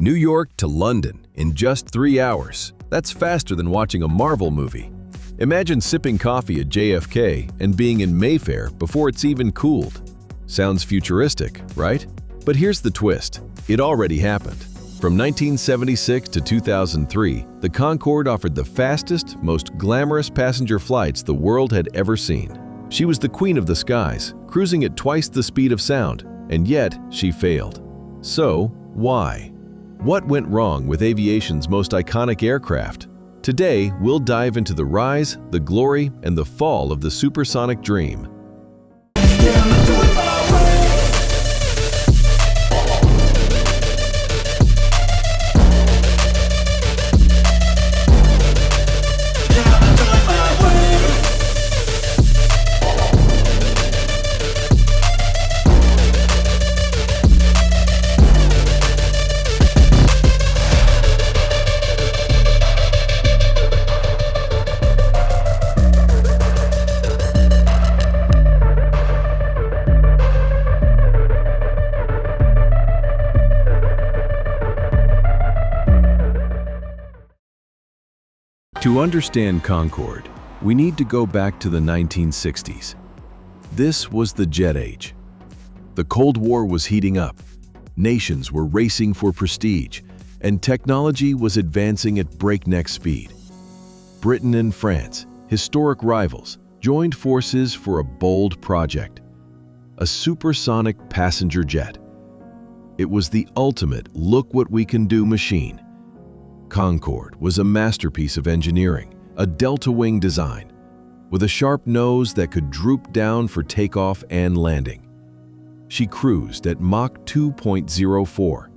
New York to London in just 3 hours. That's faster than watching a Marvel movie. Imagine sipping coffee at JFK and being in Mayfair before it's even cooled. Sounds futuristic, right? But here's the twist. It already happened. From 1976 to 2003, the Concorde offered the fastest, most glamorous passenger flights the world had ever seen. She was the queen of the skies, cruising at twice the speed of sound, and yet she failed. So, why? What went wrong with aviation's most iconic aircraft? Today, we'll dive into the rise, the glory, and the fall of the supersonic dream. To understand Concorde, we need to go back to the 1960s. This was the jet age. The Cold War was heating up. Nations were racing for prestige, and technology was advancing at breakneck speed. Britain and France, historic rivals, joined forces for a bold project: a supersonic passenger jet. It was the ultimate look-what-we-can-do machine. Concorde was a masterpiece of engineering, a delta-wing design, with a sharp nose that could droop down for takeoff and landing. She cruised at Mach 2.04.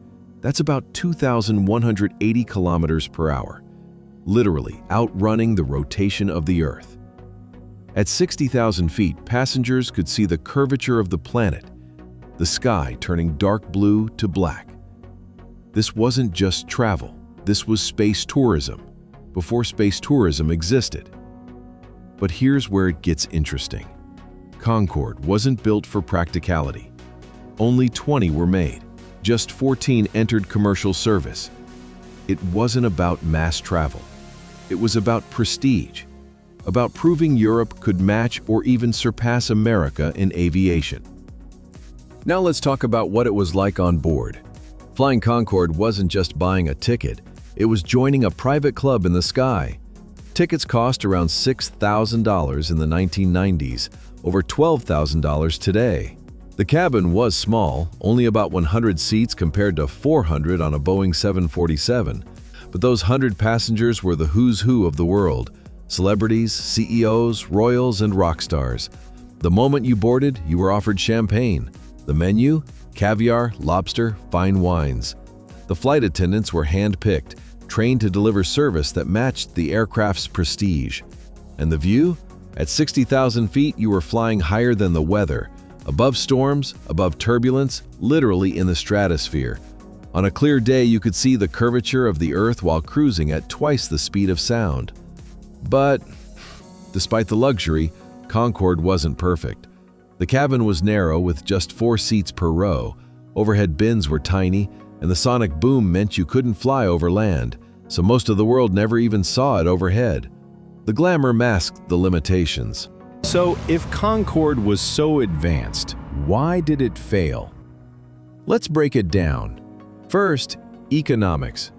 That's about 2,180 kilometers per hour, literally outrunning the rotation of the Earth. At 60,000 feet, passengers could see the curvature of the planet, the sky turning dark blue to black. This wasn't just travel. This was space tourism, before space tourism existed. But here's where it gets interesting. Concorde wasn't built for practicality. Only 20 were made. Just 14 entered commercial service. It wasn't about mass travel. It was about prestige, about proving Europe could match or even surpass America in aviation. Now let's talk about what it was like on board. Flying Concorde wasn't just buying a ticket. It was joining a private club in the sky. Tickets cost around $6,000 in the 1990s, over $12,000 today. The cabin was small, only about 100 seats compared to 400 on a Boeing 747, but those 100 passengers were the who's who of the world: celebrities, CEOs, royals, and rock stars. The moment you boarded, you were offered champagne. The menu? Caviar, lobster, fine wines. The flight attendants were hand-picked, trained to deliver service that matched the aircraft's prestige. And the view? At 60,000 feet, you were flying higher than the weather, above storms, above turbulence, literally in the stratosphere. On a clear day, you could see the curvature of the Earth while cruising at twice the speed of sound. But despite the luxury, Concorde wasn't perfect. The cabin was narrow with just 4 seats per row. Overhead bins were tiny, and the sonic boom meant you couldn't fly over land, so most of the world never even saw it overhead. The glamour masked the limitations. So, if Concorde was so advanced, why did it fail? Let's break it down. First, economics.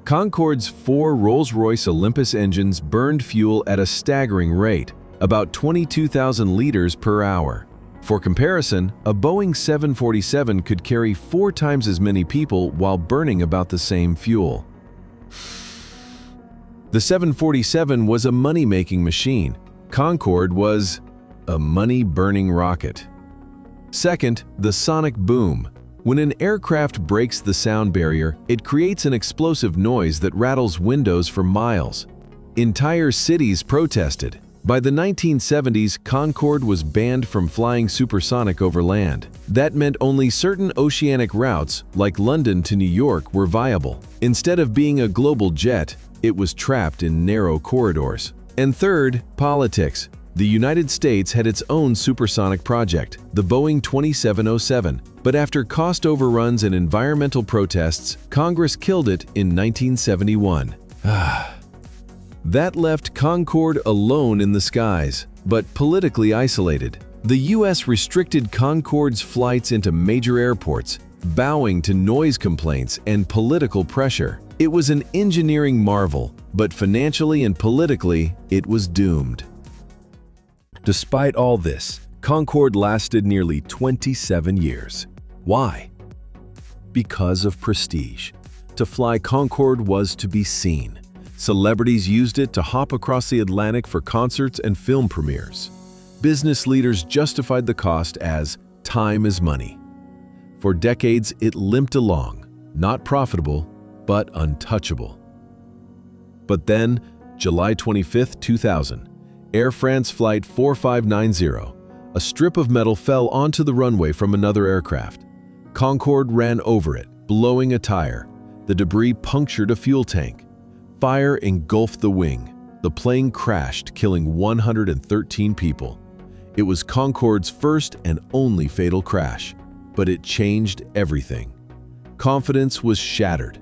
Concorde's 4 Rolls-Royce Olympus engines burned fuel at a staggering rate, about 22,000 liters per hour. For comparison, a Boeing 747 could carry 4 times as many people while burning about the same fuel. The 747 was a money-making machine. Concorde was a money-burning rocket. Second, the sonic boom. When an aircraft breaks the sound barrier, it creates an explosive noise that rattles windows for miles. Entire cities protested. By the 1970s, Concorde was banned from flying supersonic over land. That meant only certain oceanic routes, like London to New York, were viable. Instead of being a global jet, it was trapped in narrow corridors. And third, politics. The United States had its own supersonic project, the Boeing 2707, but after cost overruns and environmental protests, Congress killed it in 1971. That left Concorde alone in the skies, but politically isolated. The U.S. restricted Concorde's flights into major airports, bowing to noise complaints and political pressure. It was an engineering marvel, but financially and politically, it was doomed. Despite all this, Concorde lasted nearly 27 years. Why? Because of prestige. To fly Concorde was to be seen. Celebrities used it to hop across the Atlantic for concerts and film premieres. Business leaders justified the cost as time is money. For decades, it limped along, not profitable, but untouchable. But then, July 25, 2000, Air France Flight 4590, a strip of metal fell onto the runway from another aircraft. Concorde ran over it, blowing a tire. The debris punctured a fuel tank. Fire engulfed the wing. The plane crashed, killing 113 people. It was Concorde's first and only fatal crash, but it changed everything. Confidence was shattered.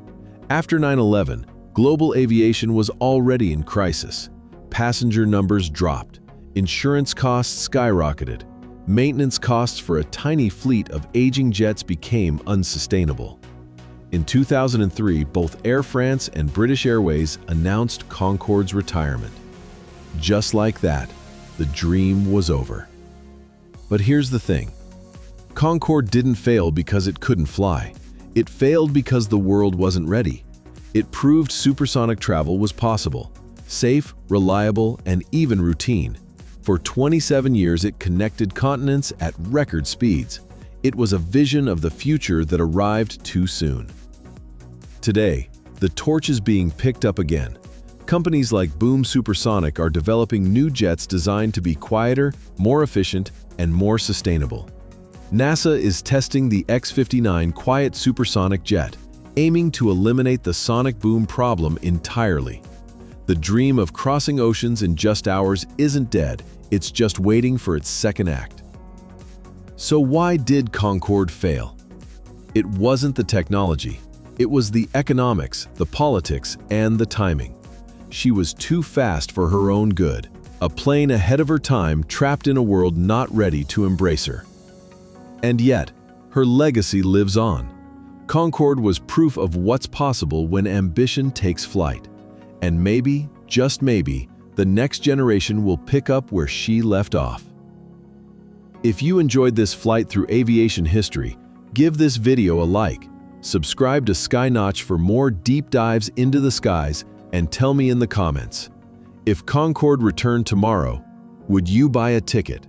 After 9/11, global aviation was already in crisis. Passenger numbers dropped. Insurance costs skyrocketed. Maintenance costs for a tiny fleet of aging jets became unsustainable. In 2003, both Air France and British Airways announced Concorde's retirement. Just like that, the dream was over. But here's the thing. Concorde didn't fail because it couldn't fly. It failed because the world wasn't ready. It proved supersonic travel was possible. Safe, reliable, and even routine. For 27 years, it connected continents at record speeds. It was a vision of the future that arrived too soon. Today, the torch is being picked up again. Companies like Boom Supersonic are developing new jets designed to be quieter, more efficient, and more sustainable. NASA is testing the X-59 quiet supersonic jet, aiming to eliminate the sonic boom problem entirely. The dream of crossing oceans in just hours isn't dead, it's just waiting for its second act. So why did Concorde fail? It wasn't the technology. It was the economics, the politics, and the timing. She was too fast for her own good, a plane ahead of her time trapped in a world not ready to embrace her. And yet, her legacy lives on. Concorde was proof of what's possible when ambition takes flight. And maybe, just maybe, the next generation will pick up where she left off. If you enjoyed this flight through aviation history, give this video a like, subscribe to SkyNotch for more deep dives into the skies, and tell me in the comments, if Concorde returned tomorrow, would you buy a ticket?